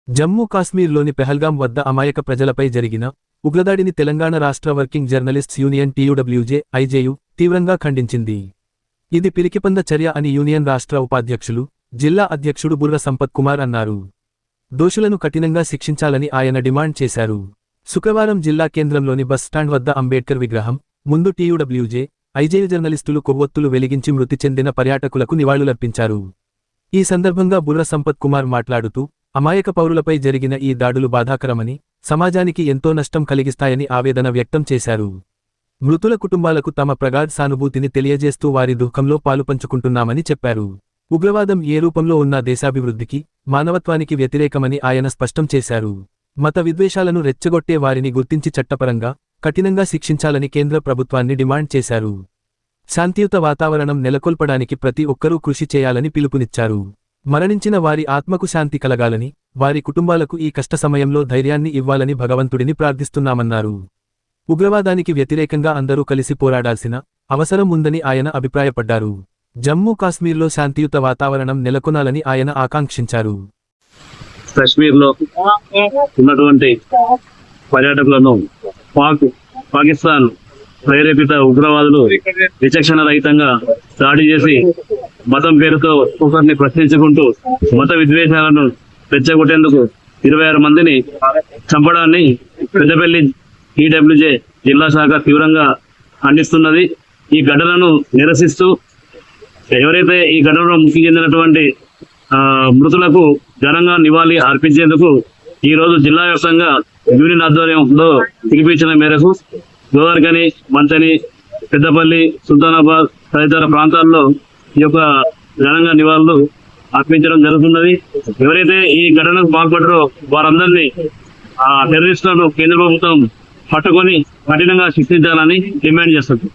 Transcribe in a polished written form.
జమ్మూ కాశ్మీర్లోని పెహల్గాం వద్ద అమాయక ప్రజలపై జరిగిన ఉగ్రదాడిని తెలంగాణ రాష్ట్ర working journalists union TUWJ IJU తీవ్రంగా ఖండించింది. ఇది పిరికిపంద చర్య అని యూనియన్ రాష్ట్ర ఉపాధ్యక్షులు, జిల్లా అధ్యక్షుడు బుర్ర సంపత్ కుమార్ అన్నారు. దోషులను కఠినంగా శిక్షించాలని ఆయన డిమాండ్ చేశారు. శుక్రవారం జిల్లా కేంద్రంలోని బస్ స్టాండ్ వద్ద అంబేడ్కర్ విగ్రహం ముందు టీయూడబ్ల్యూజే ఐజేయు జర్నలిస్టులు కొవ్వొత్తులు వెలిగించి మృతి చెందిన పర్యాటకులకు నివాళులర్పించారు. ఈ సందర్భంగా బుర్ర సంపత్ కుమార్ మాట్లాడుతూ, అమాయక పౌరులపై జరిగిన ఈ దాడులు బాధాకరమని, సమాజానికి ఎంతో నష్టం కలిగిస్తాయని ఆవేదన వ్యక్తం చేశారు. మృతుల కుటుంబాలకు తమ ప్రగాఢ సానుభూతిని తెలియజేస్తూ వారి దుఃఖంలో పాలుపంచుకుంటున్నామని చెప్పారు. ఉగ్రవాదం ఏ రూపంలో ఉన్నా దేశాభివృద్ధికి, మానవత్వానికి వ్యతిరేకమని ఆయన స్పష్టం చేశారు. మత విద్వేషాలను రెచ్చగొట్టే వారిని గుర్తించి చట్టపరంగా, కఠినంగా శిక్షించాలని కేంద్ర ప్రభుత్వాన్ని డిమాండ్ చేశారు. శాంతియుత వాతావరణం నెలకొల్పడానికి ప్రతి ఒక్కరూ కృషి చేయాలని పిలుపునిచ్చారు. మరణించిన వారి ఆత్మకు శాంతి కలగాలని, వారి కుటుంబాలకు ఈ కష్ట సమయంలో ధైర్యాన్ని ఇవ్వాలని భగవంతుడిని ప్రార్థిస్తున్నామన్నారు. ఉగ్రవాదానికి వ్యతిరేకంగా అందరూ కలిసి పోరాడాల్సిన అవసరం ఉందని ఆయన అభిప్రాయపడ్డారు. జమ్మూ కాశ్మీర్లో శాంతియుత వాతావరణం నెలకొనాలని ఆయన ఆకాంక్షించారు. కశ్మీర్లో ఉన్నటువంటి పర్యాటకులను పాకిస్తాన్ ప్రేరేపిత ఉగ్రవాదులు విచక్షణ రహితంగా దాడి చేసి మతం పేరుతో ఒకరిని ప్రశ్నించుకుంటూ మత విద్వేషాలను రెచ్చగొట్టేందుకు 26 మందిని చంపడాన్ని పెద్దపల్లి టీడబ్ల్యూజే జిల్లా శాఖ తీవ్రంగా ఖండిస్తున్నది. ఈ ఘటనను నిరసిస్తూ ఎవరైతే ఈ ఘటనలో మృతి చెందినటువంటి మృతులకు ఘనంగా నివాళి అర్పించేందుకు ఈ రోజు జిల్లా వ్యాప్తంగా యూనియన్ ఆధ్వర్యంలో పిలిపించిన మేరకు గోదావరికని, మంచని, పెద్దపల్లి, సుల్తానాబాద్ తదితర ప్రాంతాల్లో ఈ యొక్క ఘనంగా నివాళులు అర్పించడం జరుగుతున్నది. ఎవరైతే ఈ ఘటనకు పాల్పడ్డారో వారందరినీ టెర్రరిస్టులను కేంద్ర ప్రభుత్వం పట్టుకొని కఠినంగా శిక్షించాలని డిమాండ్ చేస్తుంది.